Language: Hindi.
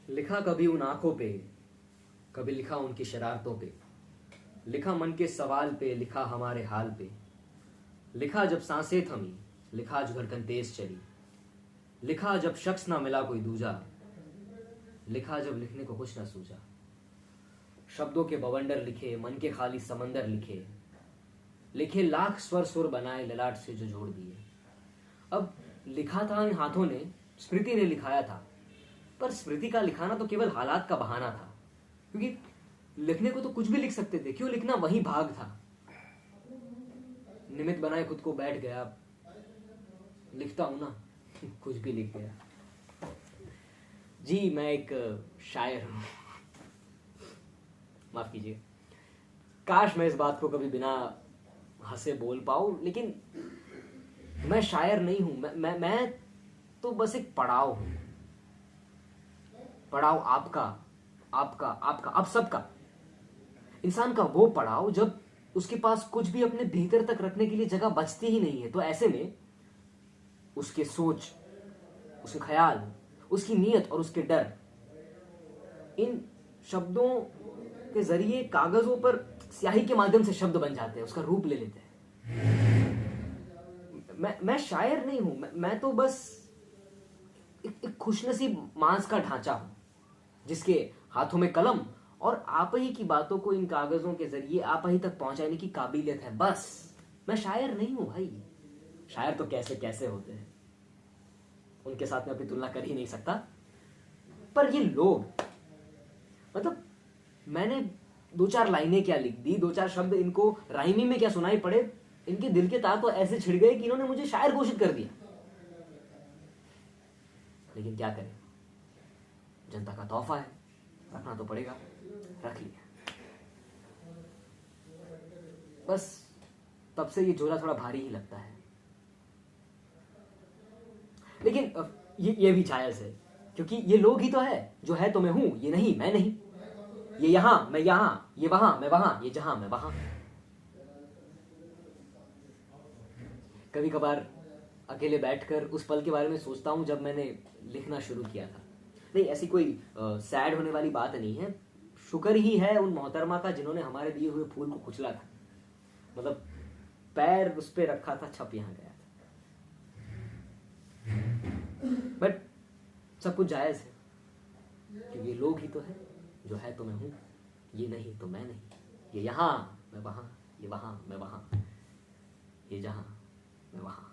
लिखा कभी उन आंखों पे, कभी लिखा उनकी शरारतों पे, लिखा मन के सवाल पे, लिखा हमारे हाल पे, लिखा जब सांसें थमी, लिखा जो धड़कन तेज चली, लिखा जब शख्स ना मिला कोई दूजा, लिखा जब लिखने को कुछ ना सूझा। शब्दों के बवंडर लिखे, मन के खाली समंदर लिखे, लिखे लाख स्वर सुर बनाए ललाट से जो जोड़ दिए। अब लिखा था इन हाथों ने, स्मृति ने लिखाया था, पर स्मृति का लिखाना तो केवल हालात का बहाना था, क्योंकि लिखने को तो कुछ भी लिख सकते थे, क्यों लिखना वही भाग था। निमित्त बनाए खुद को बैठ गया, लिखता हूं ना, कुछ भी लिख गया। जी मैं एक शायर हूं, माफ कीजिए। काश मैं इस बात को कभी बिना हंसे बोल पाऊं, लेकिन मैं शायर नहीं हूं। मैं तो बस एक पड़ाव हूं। पड़ाव आपका, आपका, आपका, आप सबका। इंसान का वो पड़ाव जब उसके पास कुछ भी अपने भीतर तक रखने के लिए जगह बचती ही नहीं है। तो ऐसे में उसके सोच, उसके ख्याल, उसकी नीयत और उसके डर इन शब्दों के जरिए कागजों पर स्याही के माध्यम से शब्द बन जाते हैं, उसका रूप ले लेते हैं। मैं शायर नहीं हूं। मैं तो बस एक खुशनसीब मांस का ढांचा हूं, जिसके हाथों में कलम और आप ही की बातों को इन कागजों के जरिए आप ही तक पहुंचाने की काबिलियत है। बस मैं शायर नहीं हूं भाई। शायर तो कैसे कैसे होते हैं, उनके साथ में अपनी तुलना कर ही नहीं सकता। पर ये लोग, मतलब मैंने दो चार लाइनें क्या लिख दी, दो चार शब्द इनको राइमी में क्या सुनाई पड़े, इनके दिल के तार तो ऐसे छिड़ गए कि इन्होंने मुझे शायर घोषित कर दिया। लेकिन क्या करें, जनता का तोहफा है, रखना तो पड़ेगा, रख लिया। बस तब से ये झोला थोड़ा भारी ही लगता है। लेकिन ये भी जायज है, क्योंकि ये लोग ही तो है। जो है तो मैं हूं, ये नहीं मैं नहीं। ये यहां मैं यहां, ये वहां मैं वहां, ये जहां मैं वहां। कभी कभार अकेले बैठकर उस पल के बारे में सोचता हूं जब मैंने लिखना शुरू किया था। नहीं, ऐसी कोई सैड होने वाली बात नहीं है। शुक्र ही है उन मोहतरमा का जिन्होंने हमारे दिए हुए फूल को कुचला था। मतलब पैर उस पर रखा था, छप यहां गया था। बट सब कुछ जायज है, क्योंकि ये लोग ही तो है। जो है तो मैं हूं, ये नहीं तो मैं नहीं। ये यहां मैं वहां, ये वहां मैं वहां, ये जहां मैं वहां।